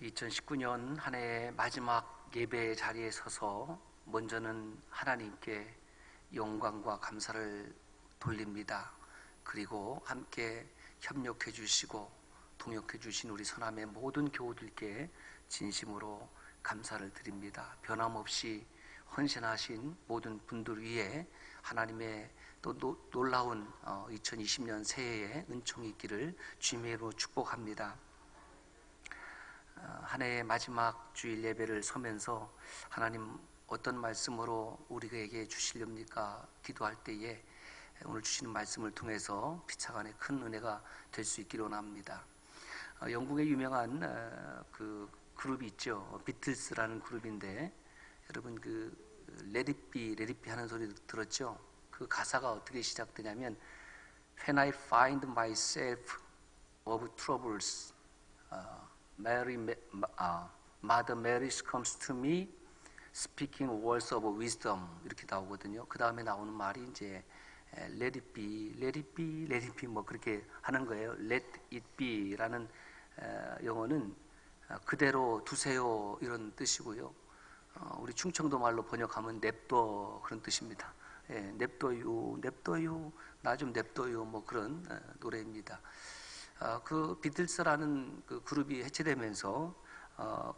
2019년 한 해의 마지막 예배 자리에 서서 먼저는 하나님께 영광과 감사를 돌립니다. 그리고 함께 협력해 주시고 동역해 주신 우리 서남의 모든 교우들께 진심으로 감사를 드립니다. 변함없이 헌신하신 모든 분들 위에 하나님의 또 놀라운 2020년 새해에 은총이 있기를 주님의 이름으로 축복합니다. 한 해의 마지막 주일 예배를 서면서 하나님 어떤 말씀으로 우리에게 주시렵니까? 기도할 때에 오늘 주시는 말씀을 통해서 피차간에 큰 은혜가 될 수 있기를 원합니다. 영국의 유명한 그 그룹이 있죠. 비틀스라는 그룹인데 여러분 그 Let it be, Let it be 하는 소리 들었죠? 그 가사가 어떻게 시작되냐면 When I find myself of troubles, Mother Mary comes to me, speaking words of wisdom 이렇게 나오거든요. 그 다음에 나오는 말이 이제 Let it be, Let it be, Let it be 뭐 그렇게 하는 거예요. Let it be라는 영어는 그대로 두세요 이런 뜻이고요. 우리 충청도 말로 번역하면 냅둬 그런 뜻입니다. 냅둬요, 냅둬요, 나 좀 냅둬요 뭐 그런 노래입니다. 그 비틀스라는 그 그룹이 해체되면서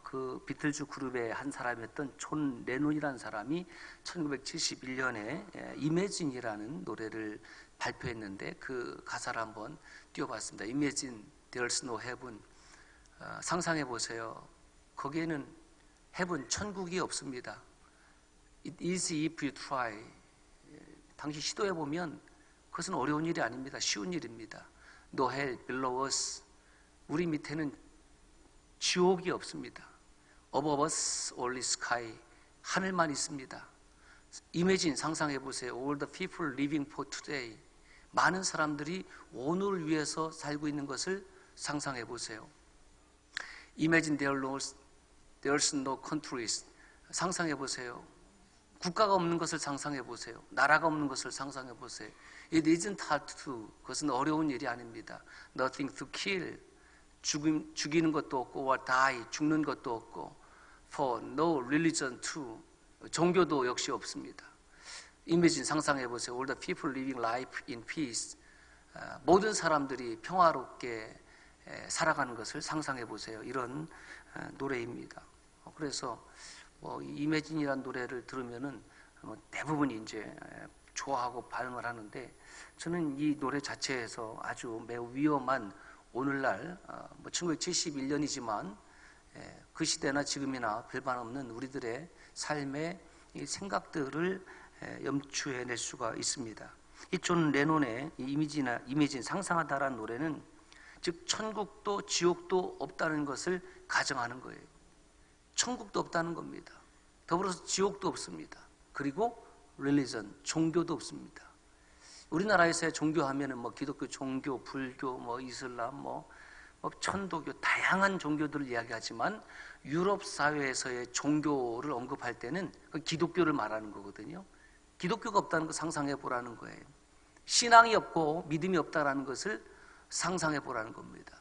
그 비틀즈 그룹의 한 사람이었던 존 레논이라는 사람이 1971년에 이매진이라는 노래를 발표했는데 그 가사를 한번 띄워봤습니다. Imagine there's no heaven. 상상해 보세요. 거기에는 heaven, 천국이 없습니다. It is if you try. 당시 시도해 보면 그것은 어려운 일이 아닙니다. 쉬운 일입니다. No hell below us. 우리 밑에는 지옥이 없습니다. Above us only sky. 하늘만 있습니다. Imagine, 상상해 보세요. All the people living for today. 많은 사람들이 오늘을 위해서 살고 있는 것을 상상해 보세요. Imagine there's no countries. 상상해 보세요. 국가가 없는 것을 상상해 보세요. 나라가 없는 것을 상상해 보세요. It isn't hard to do. 그것은 어려운 일이 아닙니다. Nothing to kill. 죽이는 것도 없고, or die. 죽는 것도 없고, for no religion too. 종교도 역시 없습니다. Imagine, 상상해 보세요. All the people living life in peace. 모든 사람들이 평화롭게 살아가는 것을 상상해 보세요. 이런 노래입니다. 그래서 이매진이라는 노래를 들으면은 대부분이 이제 좋아하고 반응을 하는데 저는 이 노래 자체에서 아주 매우 위험한 오늘날 1971년이지만 그 시대나 지금이나 별반 없는 우리들의 삶의 이 생각들을 염추해낼 수가 있습니다. 이 존 레논의 이미진 상상하다라는 노래는 즉 천국도 지옥도 없다는 것을 가정하는 거예요. 천국도 없다는 겁니다. 더불어서 지옥도 없습니다. 그리고 릴리전, 종교도 없습니다. 우리나라에서의 종교하면은 기독교, 종교, 불교, 이슬람, 천도교 다양한 종교들을 이야기하지만 유럽 사회에서의 종교를 언급할 때는 그 기독교를 말하는 거거든요. 기독교가 없다는 거 상상해 보라는 거예요. 신앙이 없고 믿음이 없다라는 것을 상상해 보라는 겁니다.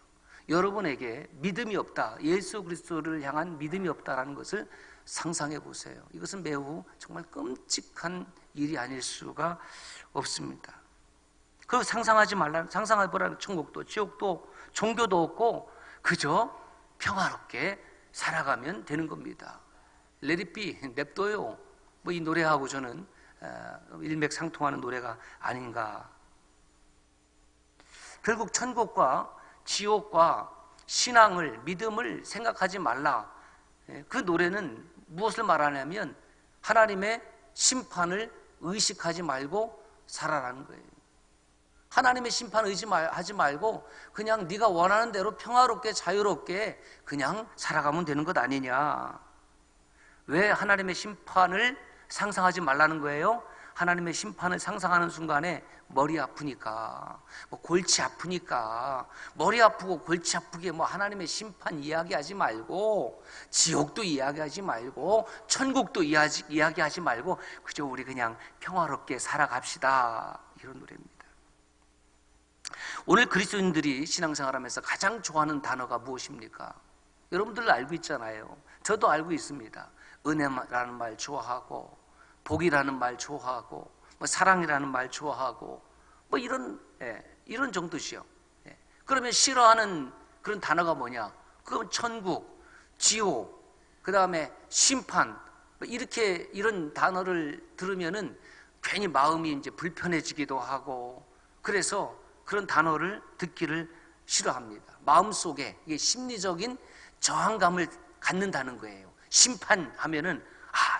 여러분에게 믿음이 없다, 예수 그리스도를 향한 믿음이 없다라는 것을 상상해 보세요. 이것은 매우 정말 끔찍한 일이 아닐 수가 없습니다. 그 상상해 보라는 천국도 지옥도 종교도 없고 그저 평화롭게 살아가면 되는 겁니다. Let it be, 냅둬요. 이 노래하고 저는 일맥상통하는 노래가 아닌가. 결국 천국과 지옥과 신앙을, 믿음을 생각하지 말라. 그 노래는 무엇을 말하냐면 하나님의 심판을 의식하지 말고 살아라는 거예요. 하나님의 심판 의지하지 말고 그냥 네가 원하는 대로 평화롭게 자유롭게 그냥 살아가면 되는 것 아니냐. 왜 하나님의 심판을 상상하지 말라는 거예요? 하나님의 심판을 상상하는 순간에 머리 아프니까, 골치 아프니까, 머리 아프고 골치 아프게 하나님의 심판 이야기하지 말고, 지옥도 이야기하지 말고, 천국도 이야기하지 말고, 그저 우리 그냥 평화롭게 살아갑시다. 이런 노래입니다. 오늘 그리스도인들이 신앙생활하면서 가장 좋아하는 단어가 무엇입니까? 여러분들 알고 있잖아요. 저도 알고 있습니다. 은혜라는 말 좋아하고, 복이라는 말 좋아하고, 뭐 사랑이라는 말 좋아하고, 뭐 이런 정도시요. 그러면 싫어하는 그런 단어가 뭐냐? 그건 천국, 지옥, 그 다음에 심판, 이렇게 이런 단어를 들으면은 괜히 마음이 이제 불편해지기도 하고, 그래서 그런 단어를 듣기를 싫어합니다. 마음속에 이게 심리적인 저항감을 갖는다는 거예요. 심판하면은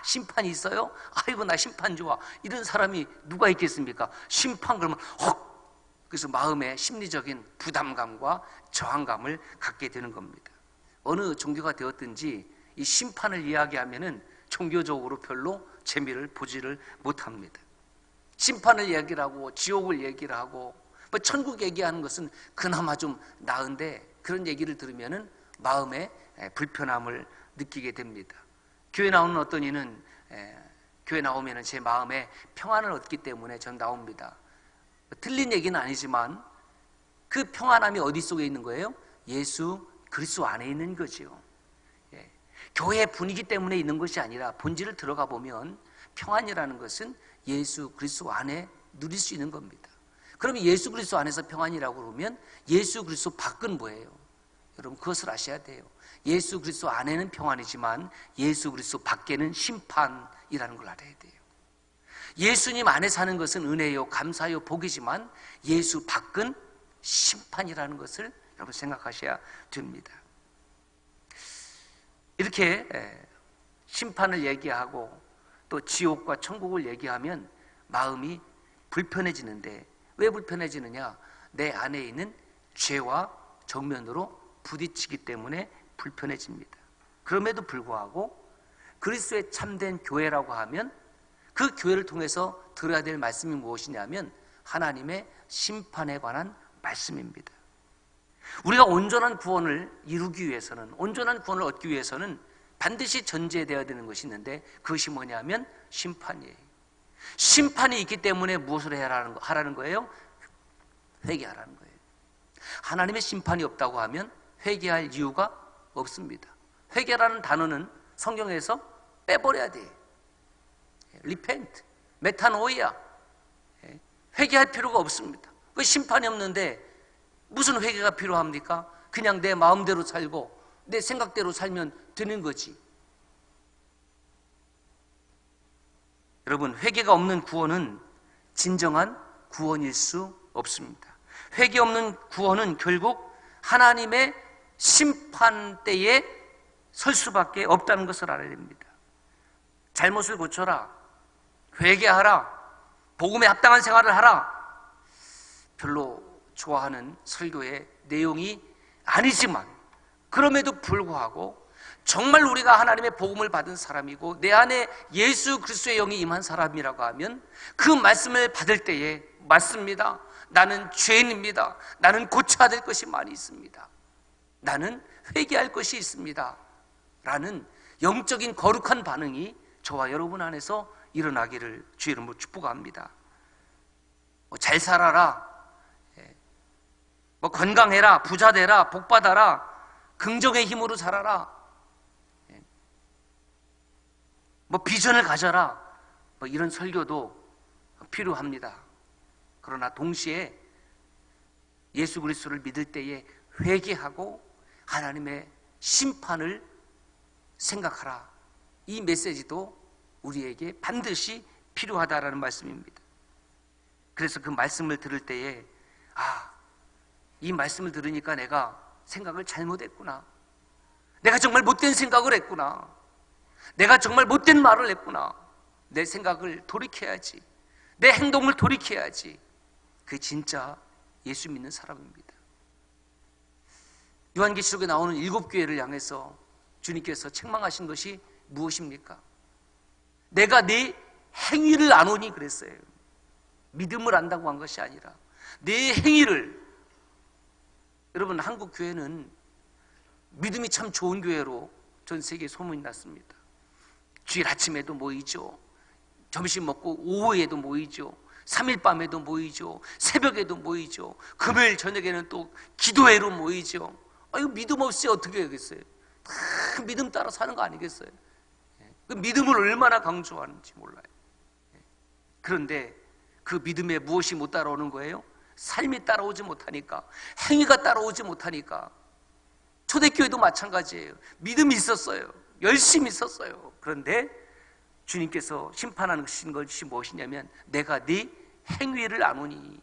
심판이 있어요? 아이고 나 심판 좋아. 이런 사람이 누가 있겠습니까? 심판 그러면 그래서 마음에 심리적인 부담감과 저항감을 갖게 되는 겁니다. 어느 종교가 되었든지 이 심판을 이야기하면은 종교적으로 별로 재미를 보지를 못합니다. 심판을 얘기를 하고 지옥을 얘기를 하고 뭐 천국 얘기하는 것은 그나마 좀 나은데 그런 얘기를 들으면은 마음에 불편함을 느끼게 됩니다. 교회 나오는 어떤 이는 교회 나오면은 제 마음에 평안을 얻기 때문에 전 나옵니다. 틀린 얘기는 아니지만 그 평안함이 어디 속에 있는 거예요? 예수 그리스도 안에 있는 거죠. 교회 분위기 때문에 있는 것이 아니라 본질을 들어가 보면 평안이라는 것은 예수 그리스도 안에 누릴 수 있는 겁니다. 그러면 예수 그리스도 안에서 평안이라고 그러면 예수 그리스도 밖은 뭐예요? 여러분 그것을 아셔야 돼요. 예수 그리스도 안에는 평안이지만 예수 그리스도 밖에는 심판이라는 걸 알아야 돼요. 예수님 안에 사는 것은 은혜요, 감사요, 복이지만 예수 밖은 심판이라는 것을 여러분 생각하셔야 됩니다. 이렇게 심판을 얘기하고 또 지옥과 천국을 얘기하면 마음이 불편해지는데 왜 불편해지느냐? 내 안에 있는 죄와 정면으로 부딪히기 때문에 불편해집니다. 그럼에도 불구하고 그리스도의 참된 교회라고 하면 그 교회를 통해서 들어야 될 말씀이 무엇이냐면 하나님의 심판에 관한 말씀입니다. 우리가 온전한 구원을 이루기 위해서는, 온전한 구원을 얻기 위해서는 반드시 전제되어야 되는 것이 있는데 그것이 뭐냐면 심판이에요. 심판이 있기 때문에 무엇을 하라는 거예요? 회개하라는 거예요. 하나님의 심판이 없다고 하면 회개할 이유가 없습니다. 회개라는 단어는 성경에서 빼버려야 돼요. repent, 메타노이아, 회개할 필요가 없습니다. 그 심판이 없는데 무슨 회개가 필요합니까? 그냥 내 마음대로 살고 내 생각대로 살면 되는 거지. 여러분, 회개가 없는 구원은 진정한 구원일 수 없습니다. 회개 없는 구원은 결국 하나님의 심판대에 설 수밖에 없다는 것을 알아야 됩니다. 잘못을 고쳐라, 회개하라, 복음에 합당한 생활을 하라, 별로 좋아하는 설교의 내용이 아니지만 그럼에도 불구하고 정말 우리가 하나님의 복음을 받은 사람이고 내 안에 예수 그리스도의 영이 임한 사람이라고 하면 그 말씀을 받을 때에 맞습니다. 나는 죄인입니다. 나는 고쳐야 될 것이 많이 있습니다. 나는 회개할 것이 있습니다. 라는 영적인 거룩한 반응이 저와 여러분 안에서 일어나기를 주의 이름으로 축복합니다. 잘 살아라, 건강해라, 부자 되라, 복 받아라, 긍정의 힘으로 살아라, 비전을 가져라, 이런 설교도 필요합니다. 그러나 동시에 예수 그리스도를 믿을 때에 회개하고 하나님의 심판을 생각하라, 이 메시지도 우리에게 반드시 필요하다라는 말씀입니다. 그래서 그 말씀을 들을 때에 이 말씀을 들으니까 내가 생각을 잘못했구나, 내가 정말 못된 생각을 했구나, 내가 정말 못된 말을 했구나, 내 생각을 돌이켜야지, 내 행동을 돌이켜야지. 그게 진짜 예수 믿는 사람입니다. 요한계시록에 나오는 7교회를 향해서 주님께서 책망하신 것이 무엇입니까? 내가 네 행위를 아노니 그랬어요. 믿음을 안다고 한 것이 아니라 네 행위를. 여러분, 한국 교회는 믿음이 참 좋은 교회로 전 세계에 소문이 났습니다. 주일 아침에도 모이죠, 점심 먹고 오후에도 모이죠, 3일 밤에도 모이죠, 새벽에도 모이죠, 금요일 저녁에는 또 기도회로 모이죠. 이거 믿음 없이 어떻게 하겠어요? 다 믿음 따라 사는 거 아니겠어요? 그 믿음을 얼마나 강조하는지 몰라요. 그런데 그 믿음에 무엇이 못 따라오는 거예요? 삶이 따라오지 못하니까, 행위가 따라오지 못하니까. 초대교회도 마찬가지예요. 믿음이 있었어요. 열심히 있었어요. 그런데 주님께서 심판하신 것이 무엇이냐면 내가 네 행위를 아노니,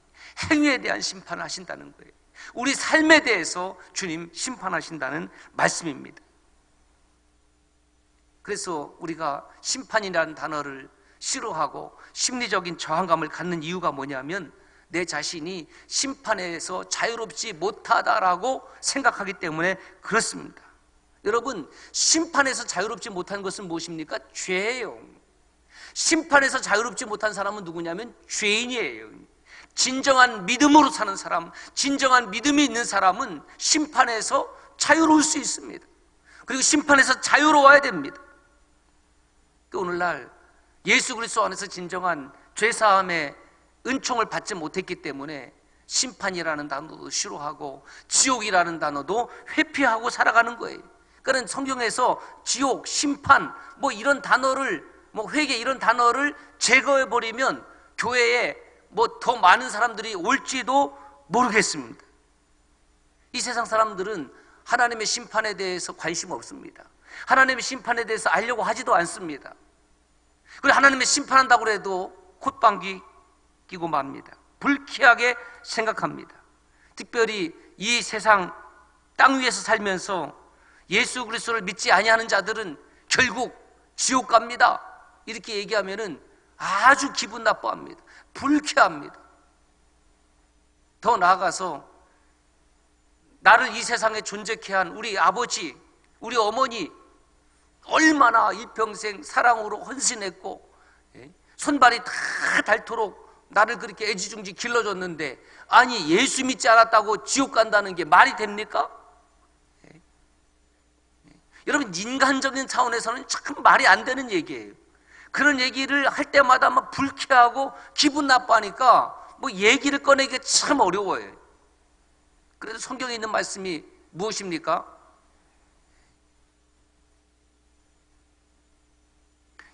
행위에 대한 심판을 하신다는 거예요. 우리 삶에 대해서 주님 심판하신다는 말씀입니다. 그래서 우리가 심판이라는 단어를 싫어하고 심리적인 저항감을 갖는 이유가 뭐냐면 내 자신이 심판에서 자유롭지 못하다라고 생각하기 때문에 그렇습니다. 여러분, 심판에서 자유롭지 못한 것은 무엇입니까? 죄예요. 심판에서 자유롭지 못한 사람은 누구냐면 죄인이에요. 진정한 믿음으로 사는 사람, 진정한 믿음이 있는 사람은 심판에서 자유로울 수 있습니다. 그리고 심판에서 자유로워야 됩니다. 또 오늘날 예수 그리스도 안에서 진정한 죄사함의 은총을 받지 못했기 때문에 심판이라는 단어도 싫어하고 지옥이라는 단어도 회피하고 살아가는 거예요. 그러니까 성경에서 지옥, 심판 뭐 이런 단어를, 뭐 회개 이런 단어를 제거해버리면 교회에 뭐 더 많은 사람들이 올지도 모르겠습니다. 이 세상 사람들은 하나님의 심판에 대해서 관심 없습니다. 하나님의 심판에 대해서 알려고 하지도 않습니다. 그리고 하나님의 심판한다고 해도 콧방귀 끼고 맙니다. 불쾌하게 생각합니다. 특별히 이 세상 땅 위에서 살면서 예수 그리스도를 믿지 아니하는 자들은 결국 지옥 갑니다. 이렇게 얘기하면은 아주 기분 나빠합니다. 불쾌합니다. 더 나아가서 나를 이 세상에 존재케 한 우리 아버지, 우리 어머니 얼마나 일평생 사랑으로 헌신했고 손발이 다 닳도록 나를 그렇게 애지중지 길러줬는데, 아니 예수 믿지 않았다고 지옥 간다는 게 말이 됩니까? 여러분, 인간적인 차원에서는 참 말이 안 되는 얘기예요. 그런 얘기를 할 때마다 막 불쾌하고 기분 나빠하니까 뭐 얘기를 꺼내기가 참 어려워요. 그래서 성경에 있는 말씀이 무엇입니까?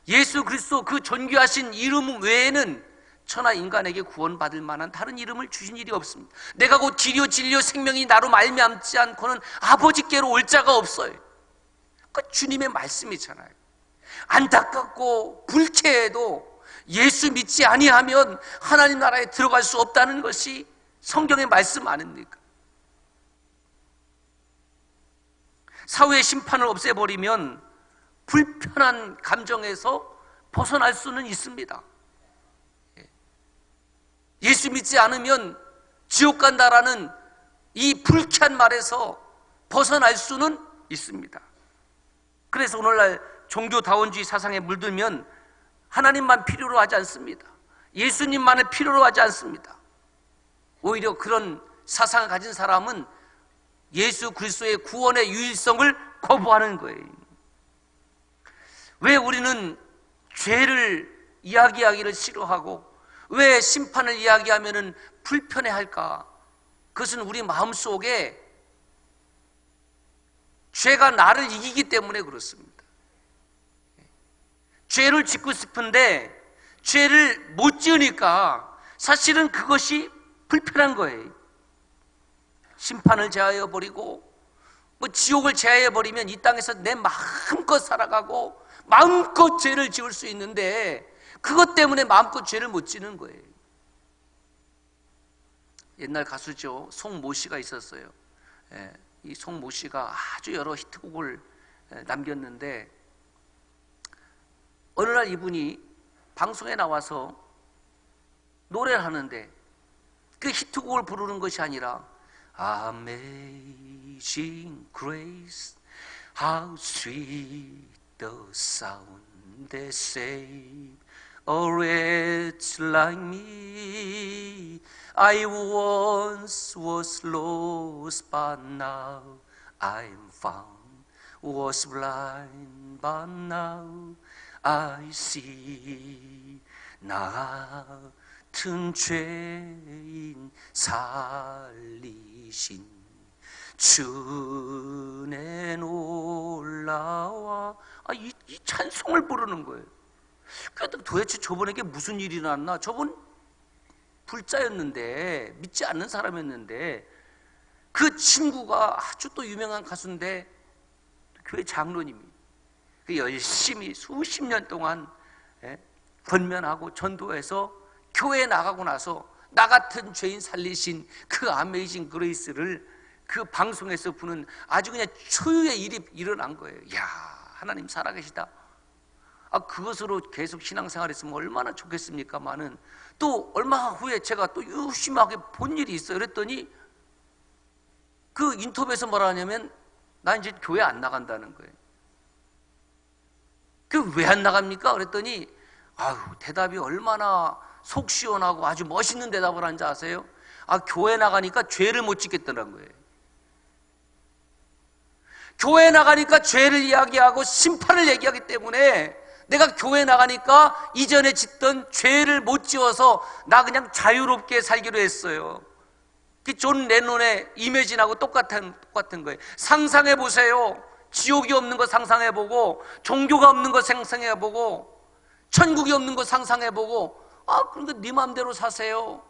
예수 그리스도 그 존귀하신 이름 외에는 천하 인간에게 구원받을 만한 다른 이름을 주신 일이 없습니다. 내가 곧 길이요 진리요 생명이 나로 말미암지 않고는 아버지께로 올 자가 없어요. 그 주님의 말씀이잖아요. 안타깝고 불쾌해도 예수 믿지 아니하면 하나님 나라에 들어갈 수 없다는 것이 성경의 말씀 아닙니까? 사후의 심판을 없애버리면 불편한 감정에서 벗어날 수는 있습니다. 예수 믿지 않으면 지옥 간다라는 이 불쾌한 말에서 벗어날 수는 있습니다. 그래서 오늘날 종교다원주의 사상에 물들면 하나님만 필요로 하지 않습니다. 예수님만을 필요로 하지 않습니다. 오히려 그런 사상을 가진 사람은 예수 그리스도의 구원의 유일성을 거부하는 거예요. 왜 우리는 죄를 이야기하기를 싫어하고 왜 심판을 이야기하면 불편해할까? 그것은 우리 마음속에 죄가 나를 이기기 때문에 그렇습니다. 죄를 짓고 싶은데 죄를 못 지으니까 사실은 그것이 불편한 거예요. 심판을 제하여 버리고 뭐 지옥을 제하여 버리면 이 땅에서 내 마음껏 살아가고 마음껏 죄를 지을 수 있는데 그것 때문에 마음껏 죄를 못 지는 거예요. 옛날 가수죠. 송모 씨가 있었어요. 이 송모 씨가 아주 여러 히트곡을 남겼는데 어느 날 이분이 방송에 나와서 노래를 하는데 그 히트곡을 부르는 것이 아니라 Amazing Grace, how sweet the sound that saved a wretch like me. I once was lost, but now I'm found. Was blind, but now I see. 나 같은 죄인 살리신 주내 놀라와. 이 찬송을 부르는 거예요. 그래도 도대체 저번에게 무슨 일이 났나? 저번 불자였는데, 믿지 않는 사람이었는데, 그 친구가 아주 또 유명한 가수인데 교회 장로님이 열심히 수십 년 동안 권면하고 전도해서 교회에 나가고 나서 나 같은 죄인 살리신 그 아메이징 그레이스를 그 방송에서 부는 아주 그냥 초유의 일이 일어난 거예요. 이야, 하나님 살아계시다. 그것으로 계속 신앙생활했으면 얼마나 좋겠습니까마는, 또 얼마 후에 제가 또 유심하게 본 일이 있어요. 그랬더니 그 인터뷰에서 뭐라 하냐면, 나 이제 교회 안 나간다는 거예요. 그 왜 안 나갑니까? 그랬더니 대답이 얼마나 속 시원하고 아주 멋있는 대답을 한지 아세요? 교회 나가니까 죄를 못 짓겠다는 거예요. 교회 나가니까 죄를 이야기하고 심판을 얘기하기 때문에 내가 교회 나가니까 이전에 짓던 죄를 못 지어서 나 그냥 자유롭게 살기로 했어요. 존 레논의 이매진하고 똑같은 거예요. 상상해 보세요. 지옥이 없는 거 상상해 보고, 종교가 없는 거 상상해 보고, 천국이 없는 거 상상해 보고, 그러니까 네 마음대로 사세요.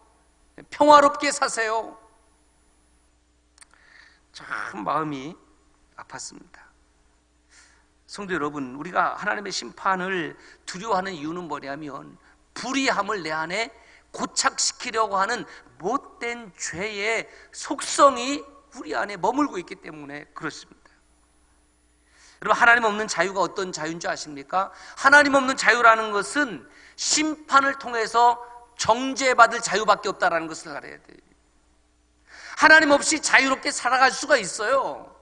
평화롭게 사세요. 참 마음이 아팠습니다. 성도 여러분, 우리가 하나님의 심판을 두려워하는 이유는 뭐냐면, 불의함을 내 안에 고착시키려고 하는 못된 죄의 속성이 우리 안에 머물고 있기 때문에 그렇습니다. 여러분, 하나님 없는 자유가 어떤 자유인 줄 아십니까? 하나님 없는 자유라는 것은 심판을 통해서 정죄받을 자유밖에 없다는 것을 알아야 돼요. 하나님 없이 자유롭게 살아갈 수가 있어요.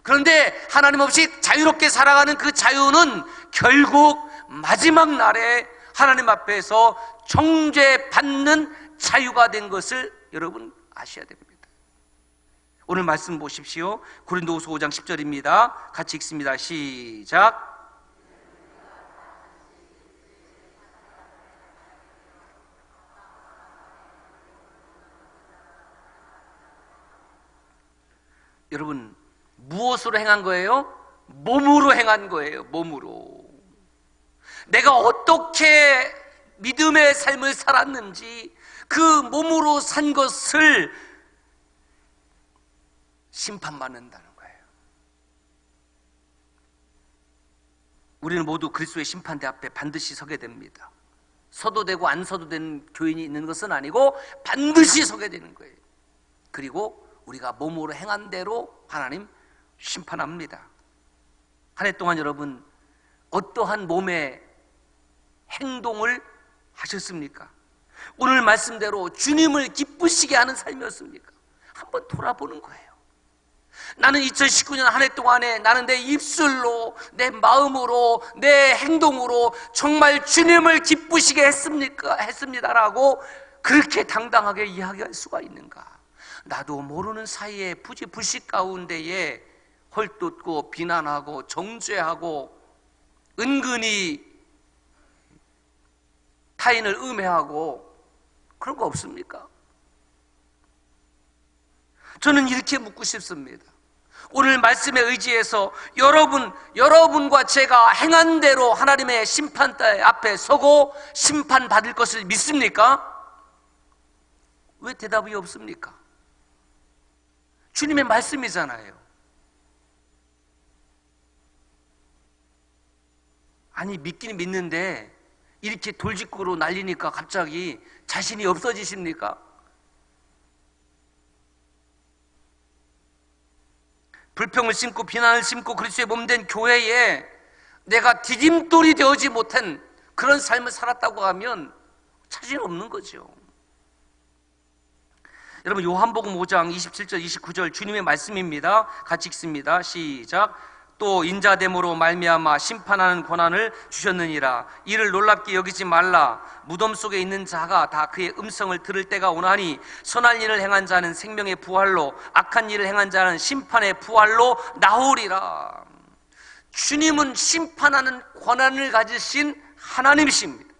그런데 하나님 없이 자유롭게 살아가는 그 자유는 결국 마지막 날에 하나님 앞에서 정죄받는 자유가 된 것을 여러분 아셔야 됩니다. 오늘 말씀 보십시오. 고린도후서 5장 10절입니다. 같이 읽습니다. 시작. 여러분, 무엇으로 행한 거예요? 몸으로 행한 거예요. 몸으로. 내가 어떻게 믿음의 삶을 살았는지 그 몸으로 산 것을 심판받는다는 거예요. 우리는 모두 그리스도의 심판대 앞에 반드시 서게 됩니다. 서도 되고 안 서도 되는 교인이 있는 것은 아니고 반드시 서게 되는 거예요. 그리고 우리가 몸으로 행한 대로 하나님 심판합니다. 한 해 동안 여러분 어떠한 몸의 행동을 하셨습니까? 오늘 말씀대로 주님을 기쁘시게 하는 삶이었습니까? 한번 돌아보는 거예요. 나는 2019년 한 해 동안에 나는 내 입술로, 내 마음으로, 내 행동으로 정말 주님을 기쁘시게 했습니다라고 그렇게 당당하게 이야기할 수가 있는가? 나도 모르는 사이에 부지불식 가운데에 헐뜯고 비난하고 정죄하고 은근히 타인을 음해하고 그런 거 없습니까? 저는 이렇게 묻고 싶습니다. 오늘 말씀에 의지해서 여러분과 제가 행한 대로 하나님의 심판대 앞에 서고 심판받을 것을 믿습니까? 왜 대답이 없습니까? 주님의 말씀이잖아요. 아니, 믿기는 믿는데 이렇게 돌직구로 날리니까 갑자기 자신이 없어지십니까? 불평을 심고 비난을 심고 그리스도의 몸된 교회에 내가 디딤돌이 되어지 못한 그런 삶을 살았다고 하면 자신 없는 거죠. 여러분, 요한복음 5장 27절 29절 주님의 말씀입니다. 같이 읽습니다. 시작. 또 인자됨으로 말미암아 심판하는 권한을 주셨느니라. 이를 놀랍게 여기지 말라. 무덤 속에 있는 자가 다 그의 음성을 들을 때가 오나니 선한 일을 행한 자는 생명의 부활로, 악한 일을 행한 자는 심판의 부활로 나오리라. 주님은 심판하는 권한을 가지신 하나님이십니다.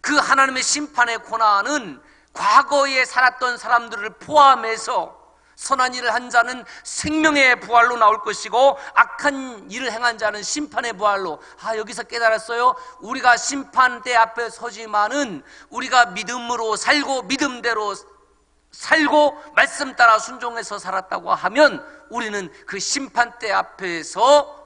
그 하나님의 심판의 권한은 과거에 살았던 사람들을 포함해서 선한 일을 한 자는 생명의 부활로 나올 것이고 악한 일을 행한 자는 심판의 부활로. 여기서 깨달았어요. 우리가 심판대 앞에 서지만은 우리가 믿음으로 살고 믿음대로 살고 말씀 따라 순종해서 살았다고 하면 우리는 그 심판대 앞에서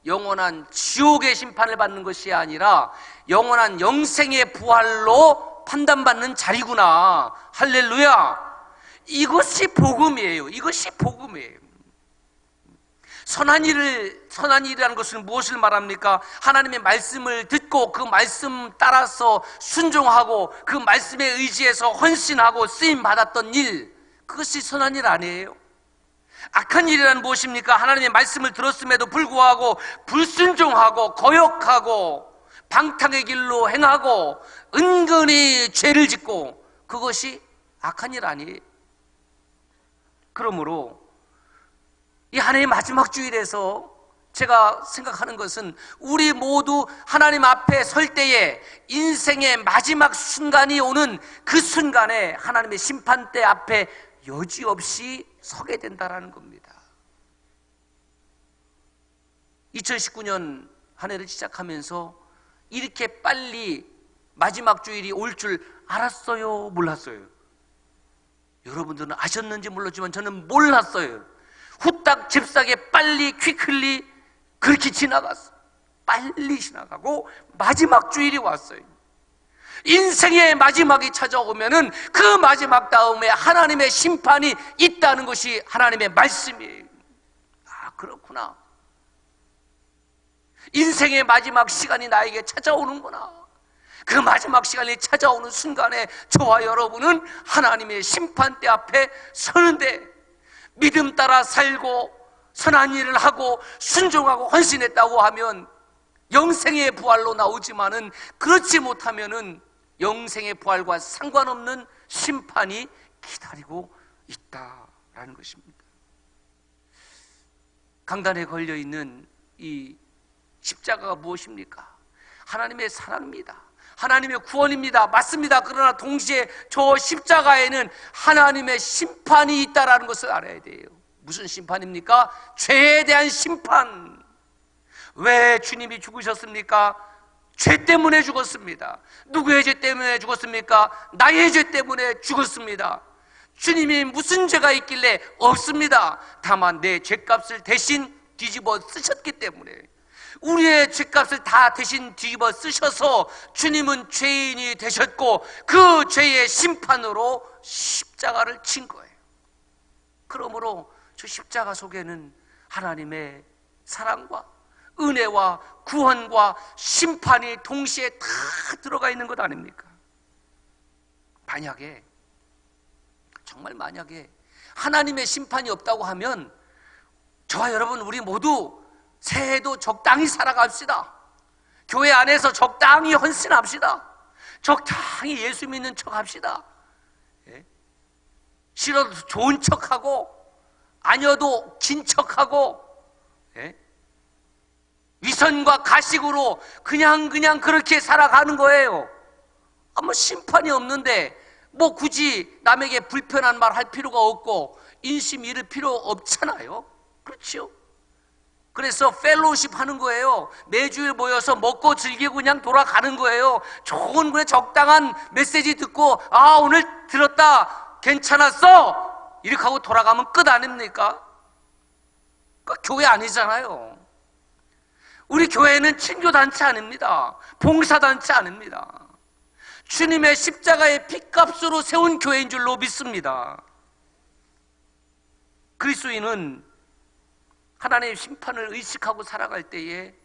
영원한 지옥의 심판을 받는 것이 아니라 영원한 영생의 부활로 판단받는 자리구나. 할렐루야. 이것이 복음이에요. 이것이 복음이에요. 선한 일이라는 것은 무엇을 말합니까? 하나님의 말씀을 듣고 그 말씀 따라서 순종하고 그 말씀에 의지해서 헌신하고 쓰임 받았던 일, 그것이 선한 일 아니에요? 악한 일이란 무엇입니까? 하나님의 말씀을 들었음에도 불구하고 불순종하고 거역하고 방탕의 길로 행하고 은근히 죄를 짓고, 그것이 악한 일 아니에요? 그러므로 이 하나님의 마지막 주일에서 제가 생각하는 것은 우리 모두 하나님 앞에 설 때에 인생의 마지막 순간이 오는 그 순간에 하나님의 심판대 앞에 여지없이 서게 된다는 겁니다. 2019년 한 해를 시작하면서 이렇게 빨리 마지막 주일이 올 줄 알았어요? 몰랐어요? 여러분들은 아셨는지 몰랐지만 저는 몰랐어요. 후딱 잽싸게 빨리 퀵클리 그렇게 지나갔어. 빨리 지나가고 마지막 주일이 왔어요. 인생의 마지막이 찾아오면은 그 마지막 다음에 하나님의 심판이 있다는 것이 하나님의 말씀이에요. 그렇구나. 인생의 마지막 시간이 나에게 찾아오는구나. 그 마지막 시간이 찾아오는 순간에 저와 여러분은 하나님의 심판대 앞에 서는데, 믿음 따라 살고 선한 일을 하고 순종하고 헌신했다고 하면 영생의 부활로 나오지만은 그렇지 못하면은 영생의 부활과 상관없는 심판이 기다리고 있다라는 것입니다. 강단에 걸려있는 이 십자가가 무엇입니까? 하나님의 사랑입니다. 하나님의 구원입니다. 맞습니다. 그러나 동시에 저 십자가에는 하나님의 심판이 있다는 것을 알아야 돼요. 무슨 심판입니까? 죄에 대한 심판. 왜 주님이 죽으셨습니까? 죄 때문에 죽었습니다. 누구의 죄 때문에 죽었습니까? 나의 죄 때문에 죽었습니다. 주님이 무슨 죄가 있길래? 없습니다. 다만 내 죄값을 대신 뒤집어 쓰셨기 때문에, 우리의 죄값을 다 대신 뒤집어 쓰셔서 주님은 죄인이 되셨고 그 죄의 심판으로 십자가를 친 거예요. 그러므로 저 십자가 속에는 하나님의 사랑과 은혜와 구원과 심판이 동시에 다 들어가 있는 것 아닙니까? 만약에, 정말 만약에 하나님의 심판이 없다고 하면 저와 여러분 우리 모두 새해도 적당히 살아갑시다. 교회 안에서 적당히 헌신합시다. 적당히 예수 믿는 척 합시다. 싫어도 좋은 척하고 아니어도 긴 척하고 위선과 가식으로 그냥 그렇게 살아가는 거예요. 뭐 심판이 없는데 뭐 굳이 남에게 불편한 말 할 필요가 없고 인심 잃을 필요 없잖아요. 그렇죠? 그래서 펠로우십 하는 거예요. 매주일 모여서 먹고 즐기고 그냥 돌아가는 거예요. 좋은 그래 적당한 메시지 듣고 오늘 들었다 괜찮았어 이렇게 하고 돌아가면 끝 아닙니까? 교회 아니잖아요. 우리 교회는 친교단체 아닙니다. 봉사단체 아닙니다. 주님의 십자가의 핏값으로 세운 교회인 줄로 믿습니다. 그리스도인은 하나님의 심판을 의식하고 살아갈 때에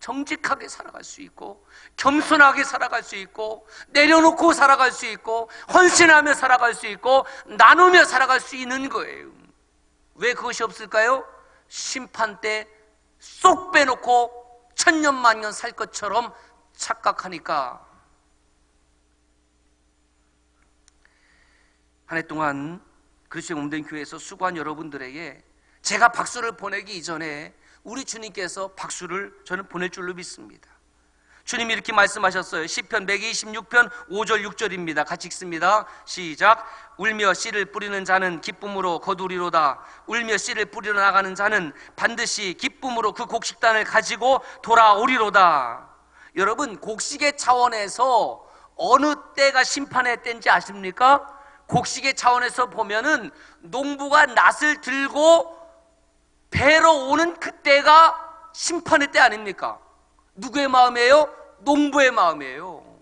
정직하게 살아갈 수 있고 겸손하게 살아갈 수 있고 내려놓고 살아갈 수 있고 헌신하며 살아갈 수 있고 나누며 살아갈 수 있는 거예요. 왜 그것이 없을까요? 심판 때 쏙 빼놓고 천년만년 살 것처럼 착각하니까. 한 해 동안 그리스도의 몸된 교회에서 수고한 여러분들에게 제가 박수를 보내기 이전에 우리 주님께서 박수를 저는 보낼 줄로 믿습니다. 주님이 이렇게 말씀하셨어요. 시편 126편 5절 6절입니다. 같이 읽습니다. 시작. 울며 씨를 뿌리는 자는 기쁨으로 거두리로다. 울며 씨를 뿌리러 나가는 자는 반드시 기쁨으로 그 곡식단을 가지고 돌아오리로다. 여러분, 곡식의 차원에서 어느 때가 심판의 때인지 아십니까? 곡식의 차원에서 보면은 농부가 낫을 들고 배로 오는 그때가 심판의 때 아닙니까? 누구의 마음이에요? 농부의 마음이에요.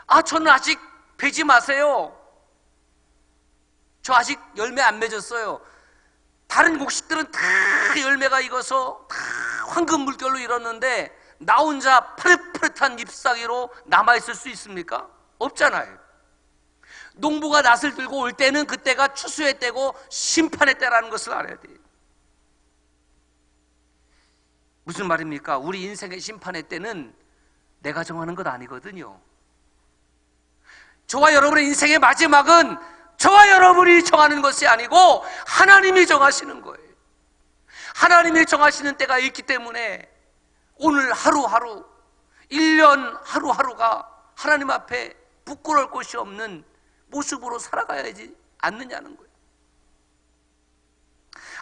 아, 저는 아직 베지 마세요. 저 아직 열매 안 맺었어요. 다른 곡식들은 다 열매가 익어서 다 황금 물결로 익었는데 나 혼자 푸릇푸릇한 잎사귀로 남아있을 수 있습니까? 없잖아요. 농부가 낫을 들고 올 때는 그때가 추수의 때고 심판의 때라는 것을 알아야 돼요. 무슨 말입니까? 우리 인생의 심판의 때는 내가 정하는 것 아니거든요. 저와 여러분의 인생의 마지막은 저와 여러분이 정하는 것이 아니고 하나님이 정하시는 거예요. 하나님이 정하시는 때가 있기 때문에 오늘 하루하루, 1년 하루하루가 하나님 앞에 부끄러울 것이 없는 모습으로 살아가야지 않느냐는 거예요.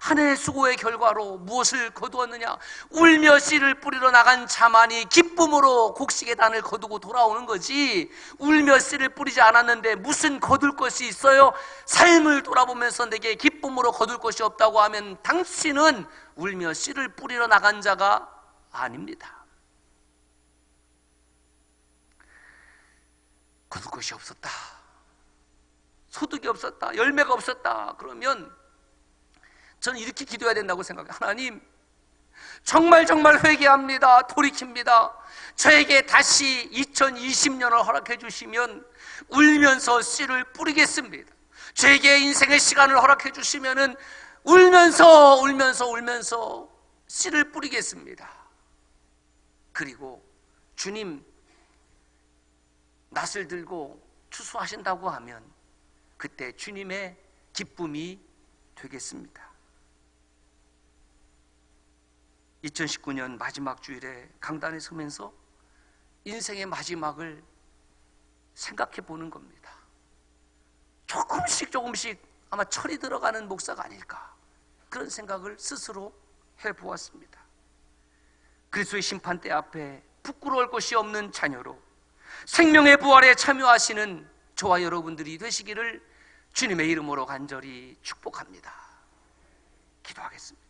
한 해의 수고의 결과로 무엇을 거두었느냐? 울며 씨를 뿌리러 나간 자만이 기쁨으로 곡식의 단을 거두고 돌아오는 거지, 울며 씨를 뿌리지 않았는데 무슨 거둘 것이 있어요? 삶을 돌아보면서 내게 기쁨으로 거둘 것이 없다고 하면 당신은 울며 씨를 뿌리러 나간 자가 아닙니다. 거둘 것이 없었다, 소득이 없었다, 열매가 없었다, 그러면 저는 이렇게 기도해야 된다고 생각해요. 하나님, 정말 회개합니다. 돌이킵니다. 저에게 다시 2020년을 허락해 주시면 울면서 씨를 뿌리겠습니다. 저에게 인생의 시간을 허락해 주시면 울면서 씨를 뿌리겠습니다. 그리고 주님 낫을 들고 추수하신다고 하면 그때 주님의 기쁨이 되겠습니다. 2019년 마지막 주일에 강단에 서면서 인생의 마지막을 생각해 보는 겁니다. 조금씩 아마 철이 들어가는 목사가 아닐까, 그런 생각을 스스로 해보았습니다. 그리스도의 심판대 앞에 부끄러울 것이 없는 자녀로 생명의 부활에 참여하시는 저와 여러분들이 되시기를 주님의 이름으로 간절히 축복합니다. 기도하겠습니다.